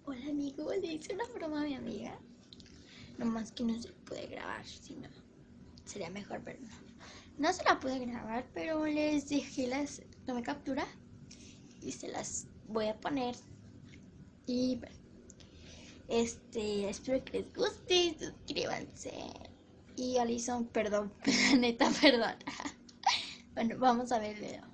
Hola amigo, le hice una broma a mi amiga. Nomás que no se puede grabar, si no, sería mejor, pero no. No se la pude grabar, pero les dejé tomé captura y se las voy a poner. Y bueno, espero que les guste, suscríbanse. Y Alison, perdón, la neta, perdón. Bueno, vamos a ver el video.